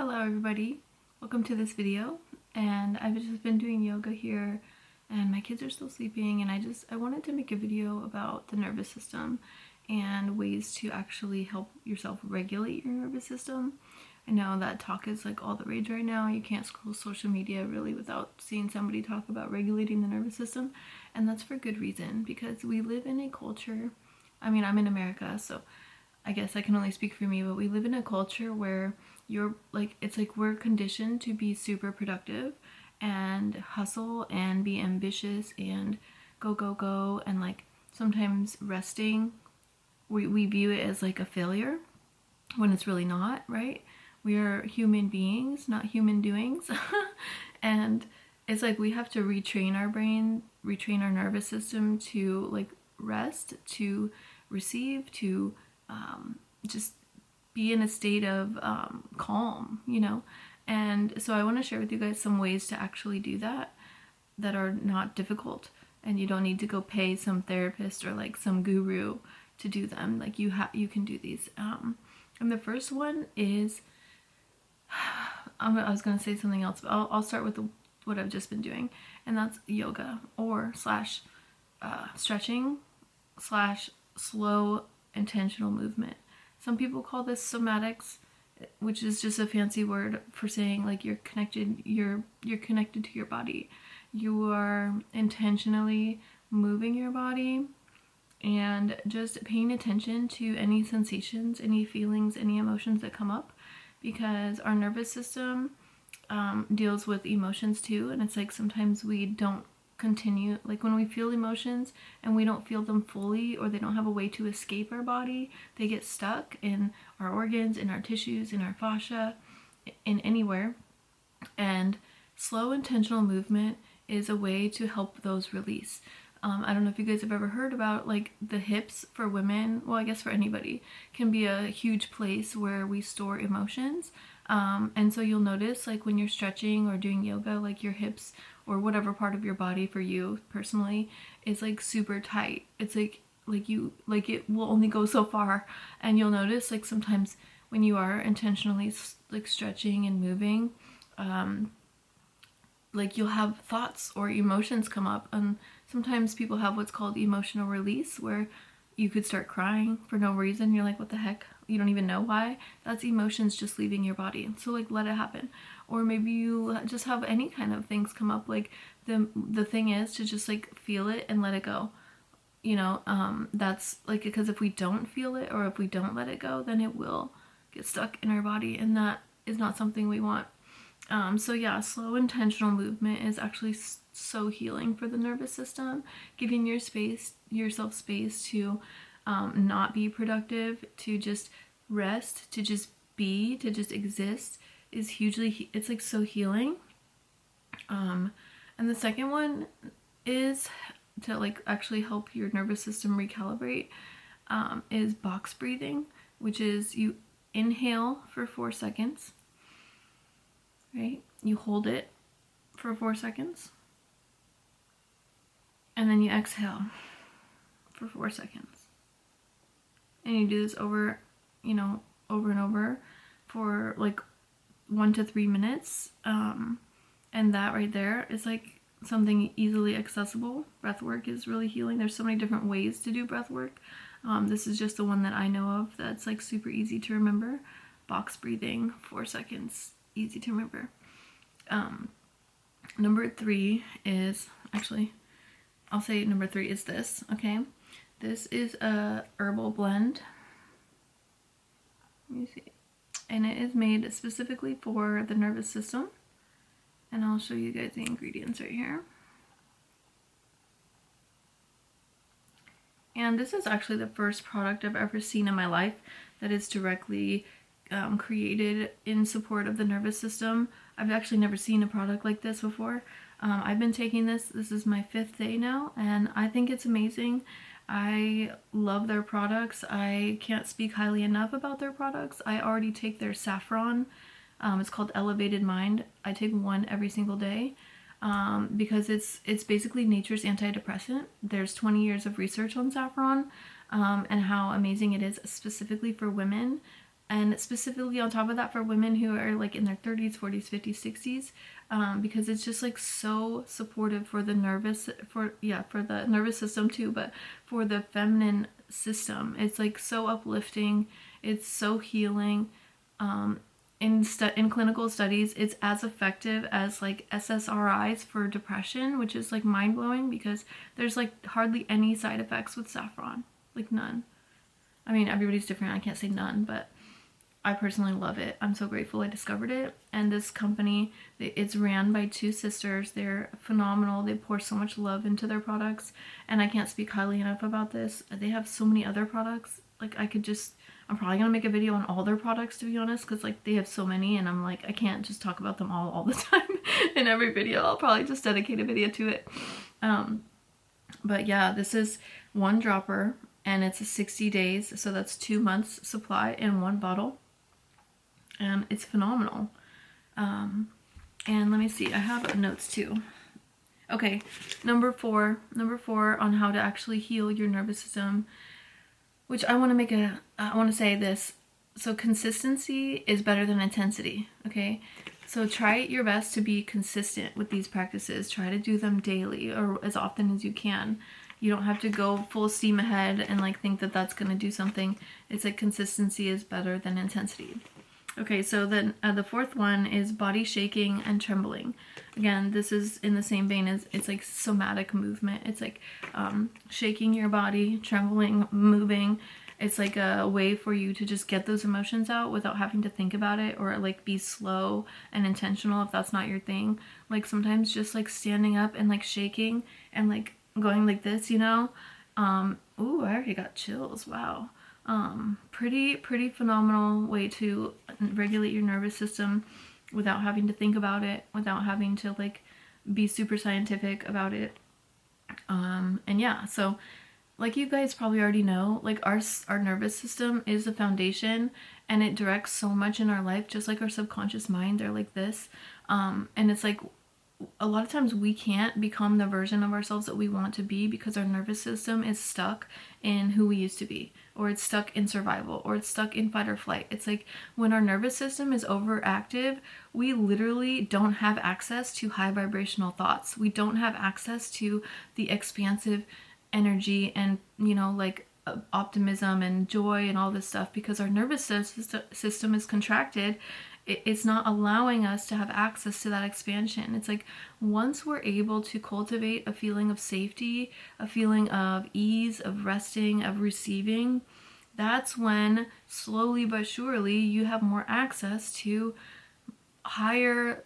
Hello everybody, welcome to this video. And I've just been doing yoga here and my kids are still sleeping, and I wanted to make a video about the nervous system and ways to actually help yourself regulate your nervous system. I know that talk is like all the rage right now. You can't scroll social media really without seeing somebody talk about regulating the nervous system, and that's for good reason, because we live in a culture, I'm in America, so I guess I can only speak for me, but we live in a culture where it's like we're conditioned to be super productive and hustle and be ambitious and go, and like sometimes resting, we view it as like a failure when it's really not, right? We are human beings, not human doings. And it's like we have to retrain our brain, retrain our nervous system to like rest, to receive, to just be in a state of calm, And so I want to share with you guys some ways to actually do that are not difficult, and you don't need to go pay some therapist or like some guru to do them. Like you can do these. And the first one is, I was going to say something else, but I'll start with what I've just been doing, and that's yoga or stretching / slow intentional movement. Some people call this somatics, which is just a fancy word for saying like you're connected to your body. You are intentionally moving your body and just paying attention to any sensations, any feelings, any emotions that come up, because our nervous system deals with emotions too, and it's like sometimes we don't continue, like when we feel emotions and we don't feel them fully, or they don't have a way to escape our body, they get stuck in our organs, in our tissues, in our fascia, in anywhere. And slow intentional movement is a way to help those release. I don't know if you guys have ever heard about like the hips for women, well I guess for anybody, can be a huge place where we store emotions. And so you'll notice like when you're stretching or doing yoga, like your hips or whatever part of your body for you personally is like super tight. It's like it will only go so far, and you'll notice like sometimes when you are intentionally like stretching and moving, like you'll have thoughts or emotions come up, and sometimes people have what's called emotional release, where you could start crying for no reason. You're like, what the heck? You don't even know why. That's emotions just leaving your body. So like let it happen. Or maybe you just have any kind of things come up. Like the thing is to just like feel it and let it go. That's like, because if we don't feel it or if we don't let it go, then it will get stuck in our body, and that is not something we want. So yeah, slow intentional movement is actually so healing for the nervous system. Giving yourself space to not be productive, to just rest, to just be, to just exist is it's like so healing. And the second one is to like actually help your nervous system recalibrate, is box breathing, which is you inhale for 4 seconds, right? You hold it for 4 seconds, and then you exhale for 4 seconds. And you do this over and over for like 1 to 3 minutes. And that right there is like something easily accessible. Breath work is really healing. There's so many different ways to do breath work. This is just the one that I know of that's like super easy to remember. Box breathing, 4 seconds, easy to remember. Number 3 is, actually, I'll say number 3 is this, okay? This is a herbal blend. Let me see. And it is made specifically for the nervous system. And I'll show you guys the ingredients right here. And this is actually the first product I've ever seen in my life that is directly created in support of the nervous system. I've actually never seen a product like this before. I've been taking this is my 5th day now, and I think it's amazing. I love their products. I can't speak highly enough about their products. I already take their saffron. It's called Elevated Mind. I take one every single day because it's basically nature's antidepressant. There's 20 years of research on saffron and how amazing it is specifically for women. and specifically on top of that for women who are like in their 30s, 40s, 50s, 60s, because it's just like so supportive for the for the nervous system too, but for the feminine system. It's like so uplifting, it's so healing. In clinical studies, it's as effective as like SSRIs for depression, which is like mind-blowing because there's like hardly any side effects with saffron, like none. I mean, everybody's different, I can't say none, but I personally love it. I'm so grateful I discovered it. And this company, it's ran by two sisters. They're phenomenal. They pour so much love into their products, and I can't speak highly enough about this. They have so many other products. Like I'm probably gonna make a video on all their products, to be honest, because like they have so many, and I'm like, I can't just talk about them all the time in every video. I'll probably just dedicate a video to it. But yeah, this is one dropper, and it's 60 days, so that's 2 months supply in one bottle. And it's phenomenal. And let me see, I have notes too. Okay, number four on how to actually heal your nervous system, which I want to say this. So consistency is better than intensity, okay? So try your best to be consistent with these practices. Try to do them daily or as often as you can. You don't have to go full steam ahead and like think that that's going to do something. It's like consistency is better than intensity. Okay, so then the fourth one is body shaking and trembling. Again, this is in the same vein as it's like somatic movement. It's like shaking your body, trembling, moving. It's like a way for you to just get those emotions out without having to think about it or like be slow and intentional if that's not your thing. Like sometimes just like standing up and like shaking and like going like this, you know? Ooh, I already got chills. Wow. Pretty phenomenal way to regulate your nervous system without having to think about it, without having to like be super scientific about it. And yeah, so like you guys probably already know, like our nervous system is the foundation, and it directs so much in our life, just like our subconscious mind. They're like this. And it's like a lot of times we can't become the version of ourselves that we want to be because our nervous system is stuck in who we used to be, or it's stuck in survival, or it's stuck in fight or flight. It's like when our nervous system is overactive, we literally don't have access to high vibrational thoughts. We don't have access to the expansive energy and, you know, like optimism and joy and all this stuff because our nervous system is contracted. It's not allowing us to have access to that expansion. It's like once we're able to cultivate a feeling of safety, a feeling of ease, of resting, of receiving, that's when slowly but surely you have more access to higher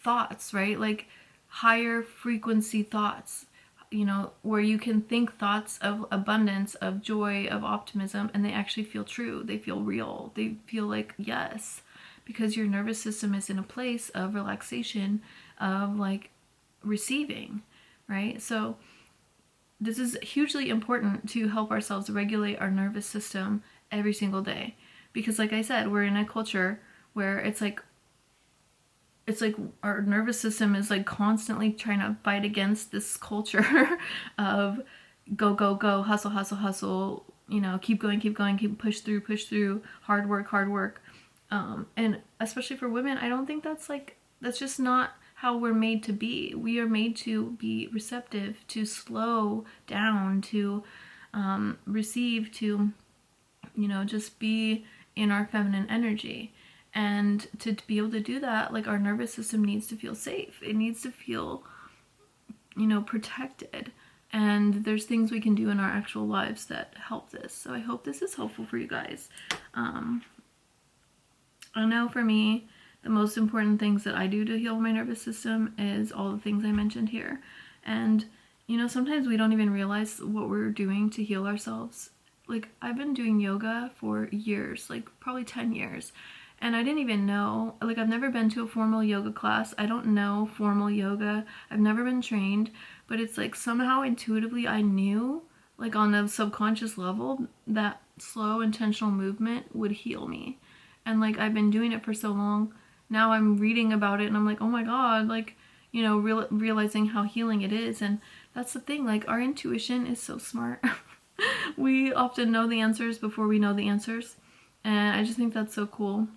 thoughts, right? Like higher frequency thoughts, you know, where you can think thoughts of abundance, of joy, of optimism, and they actually feel true. They feel real. They feel like yes. Because your nervous system is in a place of relaxation, of like receiving, right? So this is hugely important to help ourselves regulate our nervous system every single day. Because like I said, we're in a culture where it's like our nervous system is like constantly trying to fight against this culture of go, go, go, hustle, hustle, hustle, you know, keep going, keep push through, hard work. And especially for women, I don't think that's just not how we're made to be. We are made to be receptive, to slow down, to receive, to, you know, just be in our feminine energy. And to be able to do that, like our nervous system needs to feel safe. It needs to feel, you know, protected. And there's things we can do in our actual lives that help this. So I hope this is helpful for you guys. I know for me, the most important things that I do to heal my nervous system is all the things I mentioned here. And, you know, sometimes we don't even realize what we're doing to heal ourselves. Like, I've been doing yoga for years, like probably 10 years. And I didn't even know, like I've never been to a formal yoga class. I don't know formal yoga. I've never been trained, but it's like somehow intuitively I knew, like on a subconscious level, that slow intentional movement would heal me. And like I've been doing it for so long. Now I'm reading about it and I'm like, oh my god, like, you know, realizing how healing it is. And that's the thing, like our intuition is so smart. We often know the answers before we know the answers. And I just think that's so cool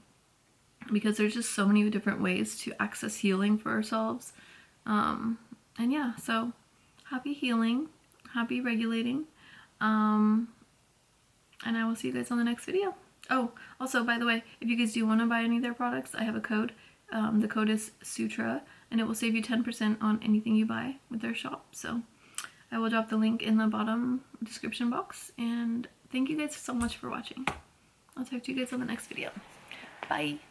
because there's just so many different ways to access healing for ourselves. And yeah, so happy healing, happy regulating, and I will see you guys on the next video. Oh, also, by the way, if you guys do want to buy any of their products, I have a code. The code is Sutra, and it will save you 10% on anything you buy with their shop. So I will drop the link in the bottom description box, and thank you guys so much for watching. I'll talk to you guys on the next video. Bye!